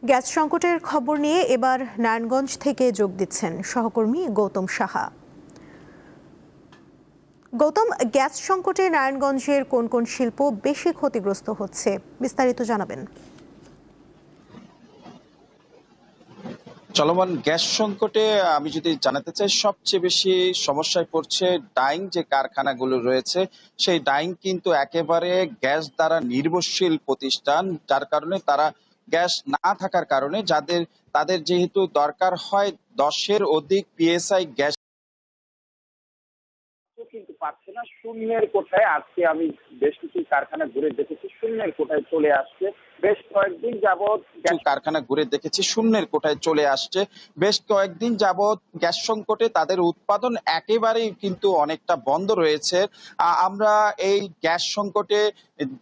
Gas সংকটের খবর নিয়ে এবার নারায়ণগঞ্জ থেকে যোগ দিচ্ছেন সহকর্মী গৌতম সাহা। গৌতম, গ্যাস সংকটে নারায়ণগঞ্জের কোন কোন শিল্প বেশি ক্ষতিগ্রস্ত হচ্ছে, বিস্তারিত জানাবেন। চলমান গ্যাস সংকটে আমি যদি জানাতে চাই, সবচেয়ে বেশি সমস্যায় পড়ছে ডাইং যে কারখানাগুলো রয়েছে। সেই ডাইং কিন্তু একেবারে গ্যাস দ্বারা নির্ভরশীল প্রতিষ্ঠান, যার কারণে তারা গ্যাস না থাকার কারণে তাদের যেহেতু দরকার হয় 10-এর অধিক পিএসআই গ্যাস, কিন্তু পাচ্ছে না। শূন্যের কোঠায় আজকে আমি বেশ কিছু কারখানা ঘুরে দেখেছি, শূন্যের কোঠায় চলে আসছে। বেশ কয়েকদিন যাবৎ কারখানা ঘুরে দেখেছি শূন্যের কোঠায় চলে আসছে। বেশ কয়েকদিন যাবৎ গ্যাস সংকটে তাদের উৎপাদন একেবারেই কিন্তু অনেকটা বন্ধ রয়েছে। আমরা এই গ্যাস সংকটে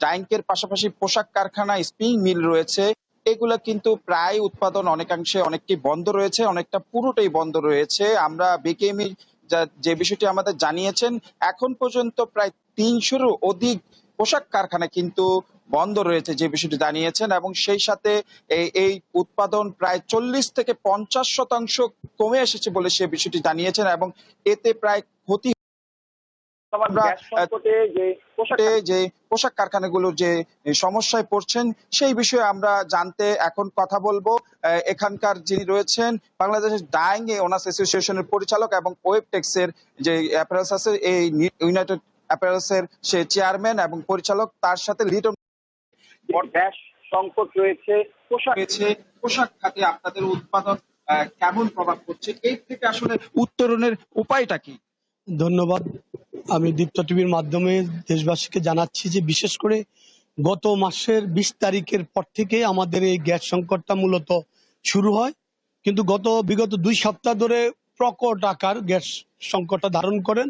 ডাইংকের পাশাপাশি পোশাক কারখানা, স্পিনিং মিল রয়েছে, এগুলা কিন্তু প্রায় উৎপাদন অনেকাংশে অনেকটি বন্ধ রয়েছে, অনেকটা পুরোটাই বন্ধ রয়েছে। আমরা বিকেএমই যে বিষয়টি আমাদের জানিয়েছেন, এখন পর্যন্ত প্রায় 300-এরও অধিক পোশাক কারখানা কিন্তু বন্ধ রয়েছে যে বিষয়টি জানিয়েছেন, এবং সেই সাথে এই উৎপাদন প্রায় 40-50% কমে এসেছে বলে সে বিষয়টি জানিয়েছেন, এবং এতে প্রায় ক্ষতি গ্যাস সংকটে যে পোশাক কারখানাগুলোর যে সমস্যায় পড়ছেন সেই বিষয়ে আমরা জানতে এখন কথা বলবো। এখানকার যিনি রয়েছেন বাংলাদেশের ডাইং ওনার্স অ্যাসোসিয়েশনের পরিচালক এবং ওয়েবটেক্স এর যে অ্যাপারেলস আছে, এই ইউনাইটেড অ্যাপারেলস এর সে চেয়ারম্যান এবং পরিচালক, তার সাথে লিটন। গ্যাস সংকট রয়েছে, পোশাক খাতে আপনাদের উৎপাদন কেমন প্রভাব পড়ছে, এই থেকে আসলে উত্তরণের উপায়টা কি? ধন্যবাদ। আমি দীপ্ত টিভির মাধ্যমে দেশবাসীকে জানাচ্ছি যে বিশেষ করে গত মাসের 20 তারিখের পর থেকে আমাদের এই গ্যাস সংকটটা মূলত শুরু হয়, কিন্তু বিগত 2 সপ্তাহ ধরে প্রকট আকার গ্যাস সংকটটা ধারণ করেন।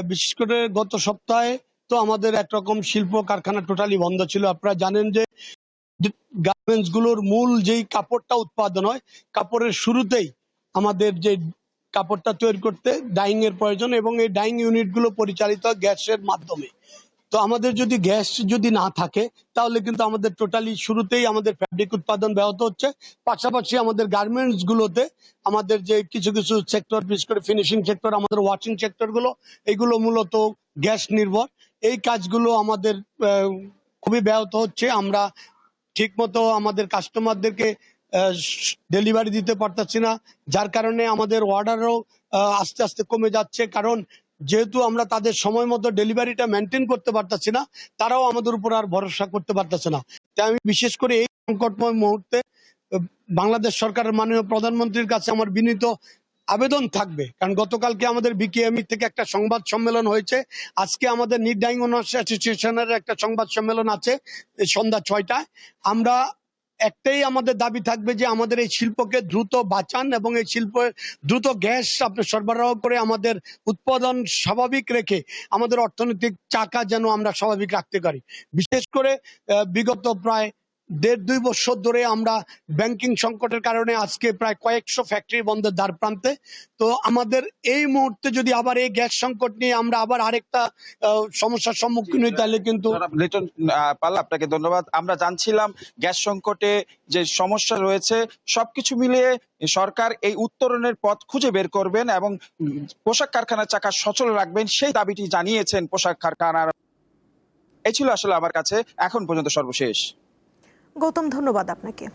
বিশেষ করে গত সপ্তাহে তো আমাদের একরকম শিল্প কারখানা টোটালি বন্ধ ছিল। আপনারা জানেন যে গার্মেন্টস গুলোর মূল যেই কাপড়টা উৎপাদন হয়, কাপড়ের শুরুতেই আমাদের যে কাপড়টা তৈরি করতে ডাইং এর প্রয়োজন, এবং এই ডাইং ইউনিট গুলো পরিচালিত হয় গ্যাসের মাধ্যমে। তো আমাদের যদি গ্যাস না থাকে তাহলে কিন্তু আমাদের টোটালি শুরুতেই আমাদের ফ্যাব্রিক উৎপাদন ব্যাহত হচ্ছে। পাশাপাশি আমাদের গার্মেন্টস গুলোতে আমাদের যে কিছু কিছু সেক্টর, বিশেষ করে ফিনিশিং সেক্টর, আমাদের ওয়াচিং সেক্টর গুলো, এগুলো মূলত গ্যাস নির্ভর। এই কাজগুলো আমাদের খুবই ব্যাহত হচ্ছে। আমরা ঠিকমতো আমাদের কাস্টমারদেরকে ডেলিভারি দিতে পারতেছি না, যার কারণে আমাদের অর্ডারও আস্তে আস্তে কমে যাচ্ছে। কারণ যেহেতু আমরা তাদের সময় মতো ডেলিভারিটা মেনটেন করতে পারতেছি না, তারাও আমাদের উপর আর ভরসা করতে পারতেছে না। তাই আমি বিশেষ করে এই সংকটময় মুহূর্তে বাংলাদেশ সরকারের মাননীয় প্রধানমন্ত্রীর কাছে আমার বিনীত আবেদন থাকবে, কারণ গতকালকে আমাদের বিকেএমই থেকে একটা সংবাদ সম্মেলন হয়েছে, আজকে আমাদের ডাইং ওনার্স অ্যাসোসিয়েশনের একটা সংবাদ সম্মেলন আছে সন্ধ্যা 6টায়। আমরা একটাই আমাদের দাবি থাকবে যে আমাদের এই শিল্পকে দ্রুত বাঁচান এবং এই শিল্পে দ্রুত গ্যাস আপনি সরবরাহ করে আমাদের উৎপাদন স্বাভাবিক রেখে আমাদের অর্থনৈতিক চাকা যেন আমরা স্বাভাবিক রাখতে পারি। বিশেষ করে বিগত প্রায় 1.5-2 বছর ধরে আমরা ব্যাংকিং সংকটের কারণে আজকে প্রায় কয়েকশো ফ্যাক্টরি বন্ধের দ্বার প্রান্তে। তো আমাদের এই মুহূর্তে যদি আবার এই গ্যাস সংকট নিয়ে আমরা আবার আরেকটা সমস্যার সম্মুখীন হই, তাহলে কিন্তু। লিটন পাল, আপনাকে ধন্যবাদ। আমরা জানছিলাম গ্যাস সংকটে যে সমস্যা রয়েছে সবকিছু মিলিয়ে সরকার এই উত্তরণের পথ খুঁজে বের করবেন এবং পোশাক কারখানার চাকা সচল রাখবেন, সেই দাবিটি জানিয়েছেন পোশাক কারখানার। এই ছিল আসলে আমার কাছে এখন পর্যন্ত সর্বশেষ। গৌতম, ধন্যবাদ আপনাকে।